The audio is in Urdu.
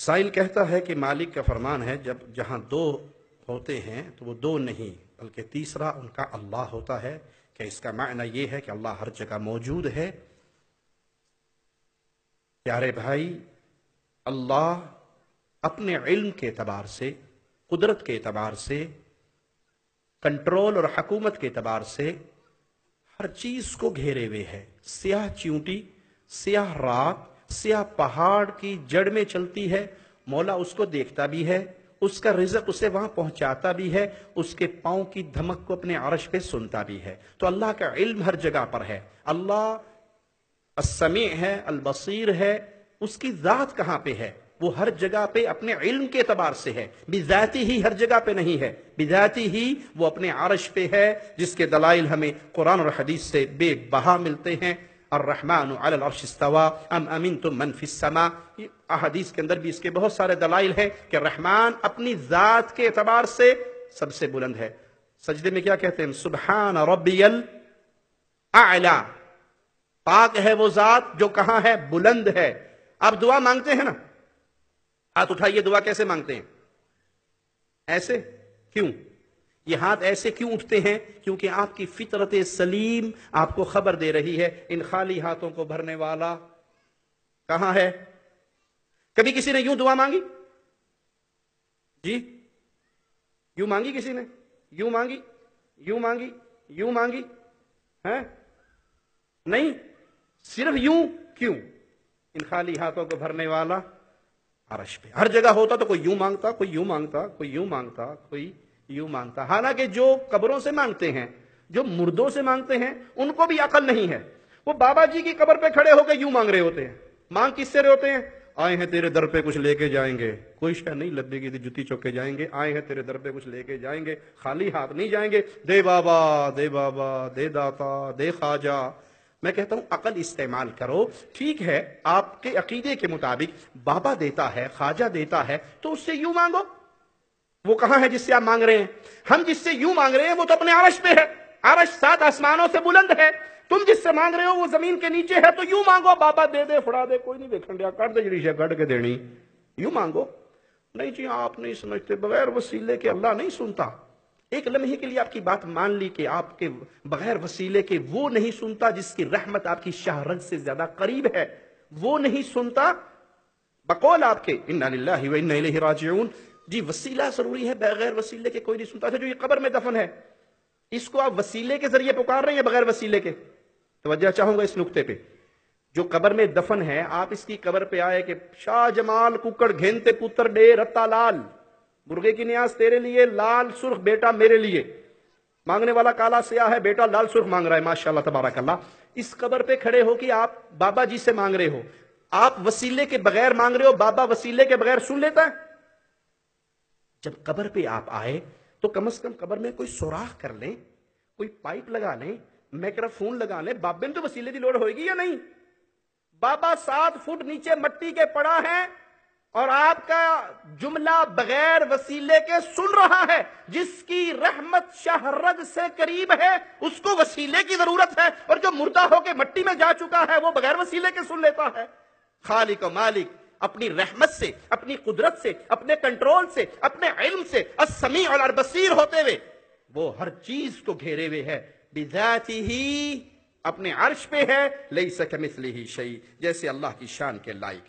سائل کہتا ہے کہ مالک کا فرمان ہے جہاں دو ہوتے ہیں تو وہ دو نہیں بلکہ تیسرا ان کا اللہ ہوتا ہے، کہ اس کا معنی یہ ہے کہ اللہ ہر جگہ موجود ہے؟ پیارے بھائی، اللہ اپنے علم کے اعتبار سے، قدرت کے اعتبار سے، کنٹرول اور حکومت کے اعتبار سے ہر چیز کو گھیرے ہوئے ہے۔ سیاہ چیونٹی، سیاہ رات، سیاہ پہاڑ کی جڑ میں چلتی ہے، مولا اس کو دیکھتا بھی ہے، اس کا رزق اسے وہاں پہنچاتا بھی ہے، اس کے پاؤں کی دھمک کو اپنے عرش پہ سنتا بھی ہے۔ تو اللہ کا علم ہر جگہ پر ہے۔ اللہ السمیع ہے، البصیر ہے، اس کی ذات کہاں پہ ہے؟ وہ ہر جگہ پہ اپنے علم کے اعتبار سے ہے، بذاتی ہی ہر جگہ پہ نہیں ہے، بذاتی ہی وہ اپنے عرش پہ ہے، جس کے دلائل ہمیں قرآن اور حدیث سے بے بہا ملتے ہیں۔ الرحمن علی العرش استوى ام امنتم من فی السماء، احادیث کے اندر بھی اس کے بہت سارے دلائل ہیں کہ رحمان اپنی ذات کے اعتبار سے سب سے بلند ہے۔ سجدے میں کیا کہتے ہیں؟ سبحان ربی الاعلی، پاک ہے وہ ذات جو کہاں ہے؟ بلند ہے۔ آپ دعا مانگتے ہیں نا، ہاتھ اٹھائیے، دعا کیسے مانگتے ہیں؟ ایسے کیوں؟ یہ ہاتھ ایسے کیوں اٹھتے ہیں؟ کیونکہ آپ کی فطرت سلیم آپ کو خبر دے رہی ہے ان خالی ہاتھوں کو بھرنے والا کہاں ہے؟ کبھی کسی نے یوں دعا مانگی؟ جی یوں مانگی؟ کسی نے یوں مانگی؟ یوں مانگی؟ یوں مانگی ہے؟ نہیں، صرف یوں۔ کیوں؟ ان خالی ہاتھوں کو بھرنے والا عرش پہ۔ ہر جگہ ہوتا تو کوئی یوں مانگتا، کوئی یوں مانگتا، کوئی یوں مانگتا، کوئی یوں مانگتا۔ حالانکہ جو قبروں سے مانگتے ہیں، جو مردوں سے مانگتے ہیں، ان کو بھی عقل نہیں ہے۔ وہ بابا جی کی قبر پہ کھڑے ہو کے یوں مانگ رہے ہوتے ہیں۔ مانگ کس سے رہے ہوتے ہیں؟ آئے ہیں تیرے در پہ کچھ لے کے جائیں گے، کوئی شے نہیں لبے گی جتی چوک کے جائیں گے، آئے ہیں تیرے در پہ کچھ لے کے جائیں گے، خالی ہاتھ نہیں جائیں گے۔ دے بابا، دے بابا، دے داتا، دے خواجہ۔ میں کہتا ہوں عقل استعمال کرو۔ ٹھیک ہے، آپ کے عقیدے کے مطابق بابا دیتا ہے، خواجہ دیتا ہے، تو اس سے یوں مانگو۔ وہ کہاں ہے جس سے آپ مانگ رہے ہیں؟ ہم جس سے یوں مانگ رہے ہیں وہ تو اپنے عرش پہ ہے، عرش 7 آسمانوں سے بلند ہے۔ تم جس سے مانگ رہے ہو وہ زمین کے نیچے ہے، تو یوں مانگو، بابا دے دے، فڑا دے، کوئی نہیں دیکھن دیا، کٹ دے جڑی شے کٹ کے دینی، یوں مانگو۔ نہیں جی آپ نہیں سمجھتے، بغیر وسیلے کے اللہ نہیں سنتا۔ ایک لمحے کے لیے آپ کی بات مان لی کہ آپ کے بغیر وسیلے کے وہ نہیں سنتا جس کی رحمت آپ کی شاہ رگ سے زیادہ قریب ہے، وہ نہیں سنتا۔ بقول آپ کے انا للہ و انا الیہ راجعون، جی وسیلہ ضروری ہے، بغیر وسیلے کے کوئی نہیں سنتا۔ جو یہ قبر میں دفن ہے، اس کو آپ وسیلے کے ذریعے پکار رہے ہیں بغیر وسیلے کے؟ توجہ چاہوں گا اس نقطے پہ۔ جو قبر میں دفن ہے، آپ اس کی قبر پہ آئے کہ شاہ جمال ککڑ گھینتے پتر ڈے رتا لال، مرغے کی نیاز تیرے لیے، لال سرخ بیٹا میرے لیے۔ مانگنے والا کالا سیاہ ہے، بیٹا لال سرخ مانگ رہا ہے، ماشاءاللہ تبارک اللہ۔ اس قبر پہ کھڑے ہو کہ آپ بابا جی سے مانگ رہے ہو، آپ وسیلے کے بغیر مانگ رہے ہو، بابا وسیلے کے بغیر سن لیتا ہے؟ جب قبر پہ آپ آئے تو کم از کم قبر میں کوئی سوراخ کر لیں، کوئی پائپ لگا لیں، میکروفون لگا لیں، بابے میں تو وسیلے کی لوڑ ہوئے گی یا نہیں؟ بابا 7 فٹ نیچے مٹی کے پڑا ہے اور آپ کا جملہ بغیر وسیلے کے سن رہا ہے۔ جس کی رحمت شاہ رگ سے قریب ہے اس کو وسیلے کی ضرورت ہے، اور جو مردہ ہو کے مٹی میں جا چکا ہے وہ بغیر وسیلے کے سن لیتا ہے۔ خالق و مالک اپنی رحمت سے، اپنی قدرت سے، اپنے کنٹرول سے، اپنے علم سے السمیع البصیر ہوتے ہوئے وہ ہر چیز کو گھیرے ہوئے ہے، بذاتہ ہی اپنے عرش پہ ہے، لیس کمثلہ شیء، جیسے اللہ کی شان کے لائق ہے۔